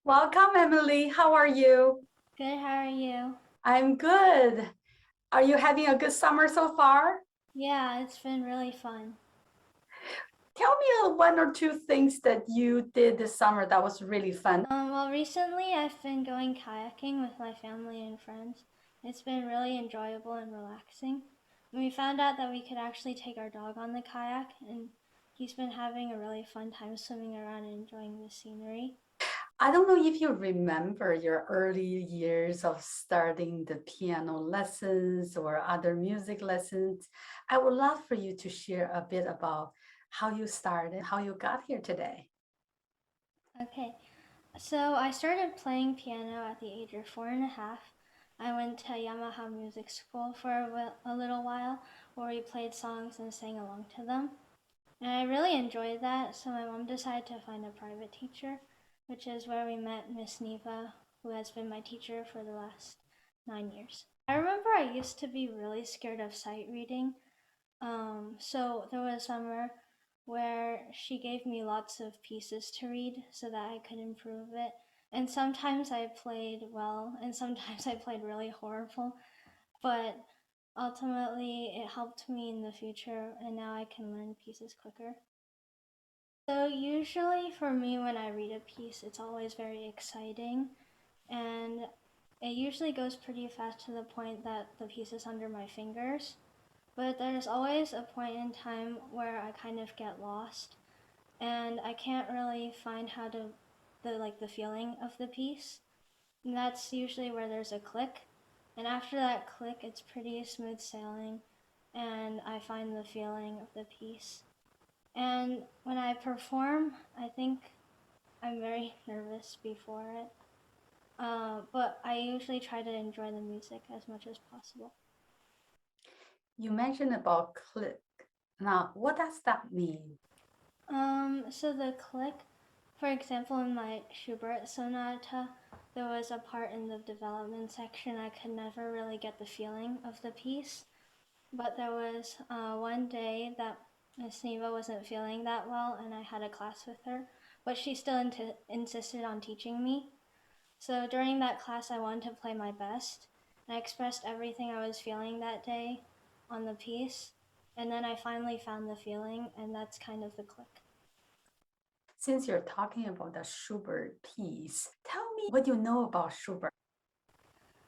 Welcome, Emily. How are you? Good, how are you? I'm good. Are you having a good summer so far? Yeah, it's been really fun. Tell me one or two things that you did this summer that was really fun. Well, recently I've been going kayaking with my family and friends. It's been really enjoyable and relaxing. And we found out that we could actually take our dog on the kayak, and he's been having a really fun time swimming around and enjoying the scenery. I don't know if you remember your early years of starting the piano lessons or other music lessons. I would love for you to share a bit about how you started, how you got here today. Okay, so I started playing piano at the age of 4.5. I went to Yamaha Music School for a little while, where we played songs and sang along to them. And I really enjoyed that, so my mom decided to find a private teacher, which is where we met Miss Neva, who has been my teacher for the last 9 years. I remember I used to be really scared of sight reading, so there was a summer where she gave me lots of pieces to read so that I could improve it. And sometimes I played well, and sometimes I played really horrible, but ultimately it helped me in the future, and now I can learn pieces quicker. So usually for me when I read a piece, it's always very exciting, and it usually goes pretty fast to the point that the piece is under my fingers. But there's always a point in time where I kind of get lost, and I can't really find how to the feeling of the piece. And that's usually where there's a click. And after that click, it's pretty smooth sailing, and I find the feeling of the piece. And when I perform, I think I'm very nervous before it. But I usually try to enjoy the music as much as possible. You mentioned about click. Now, what does that mean? So the click, for example, in my Schubert sonata, there was a part in the development section I could never really get the feeling of the piece. But there was one day that Miss Neva wasn't feeling that well, and I had a class with her, but she still insisted on teaching me. So during that class, I wanted to play my best. I expressed everything I was feeling that day on the piece, and then I finally found the feeling, and that's kind of the click. Since you're talking about the Schubert piece, tell me what you know about Schubert.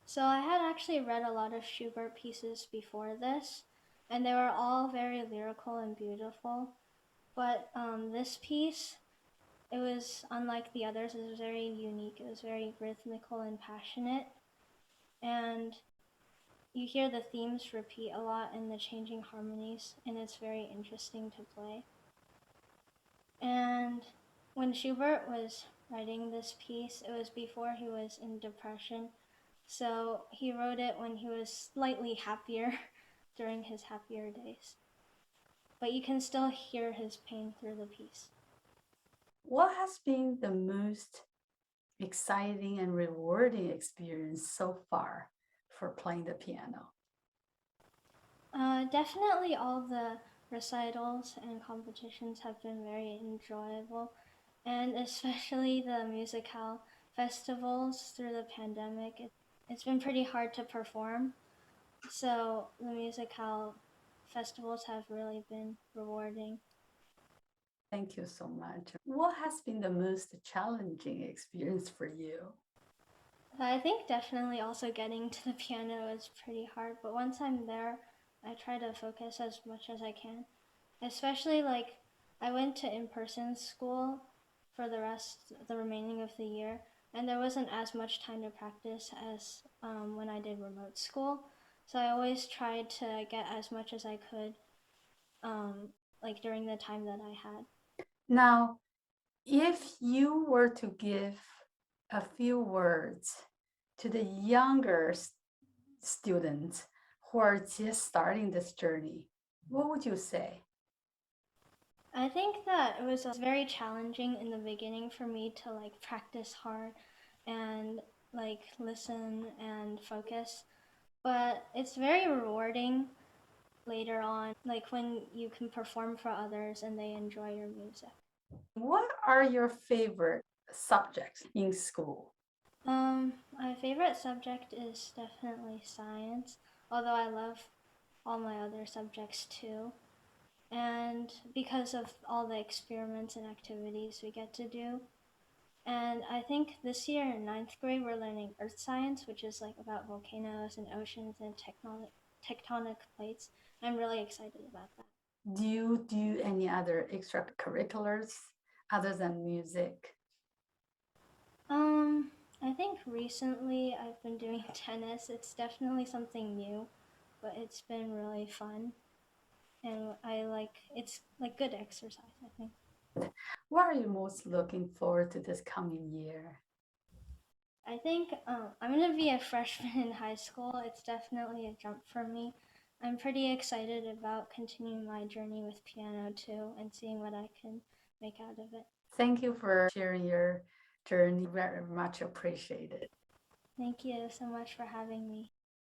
So I had actually read a lot of Schubert pieces before this, and they were all very lyrical and beautiful. But this piece, it was unlike the others. It was very unique. It was very rhythmical and passionate, and you hear the themes repeat a lot in the changing harmonies, and it's very interesting to play. And when Schubert was writing this piece, it was before he was in depression. So he wrote it when he was slightly happier during his happier days. But you can still hear his pain through the piece. What has been the most exciting and rewarding experience so far for playing the piano? Definitely all the recitals and competitions have been very enjoyable, and especially the Musicale festivals through the pandemic. It's been pretty hard to perform, so the Musicale festivals have really been rewarding. Thank you so much. What has been the most challenging experience for you? I think definitely also getting to the piano is pretty hard, but once I'm there, I try to focus as much as I can. Especially like I went to in-person school for the remaining of the year, and there wasn't as much time to practice as when I did remote school. So I always tried to get as much as I could, um, like during the time that I had. Now, if you were to give a few words to the younger students who are just starting this journey, what would you say? I think that it was very challenging in the beginning for me to like practice hard and like listen and focus, but it's very rewarding later on, like when you can perform for others and they enjoy your music. What are your favorite subject in school? My favorite subject is definitely science, although I love all my other subjects too. And because of all the experiments and activities we get to do. And I think this year in ninth grade, we're learning earth science, which is like about volcanoes and oceans and tectonic plates. I'm really excited about that. Do you do any other extracurriculars other than music? I think recently I've been doing tennis. It's definitely something new, but it's been really fun. And it's like good exercise, I think. What are you most looking forward to this coming year? I think I'm going to be a freshman in high school. It's definitely a jump for me. I'm pretty excited about continuing my journey with piano too and seeing what I can make out of it. Thank you for sharing your journey. Very much appreciated. Thank you so much for having me.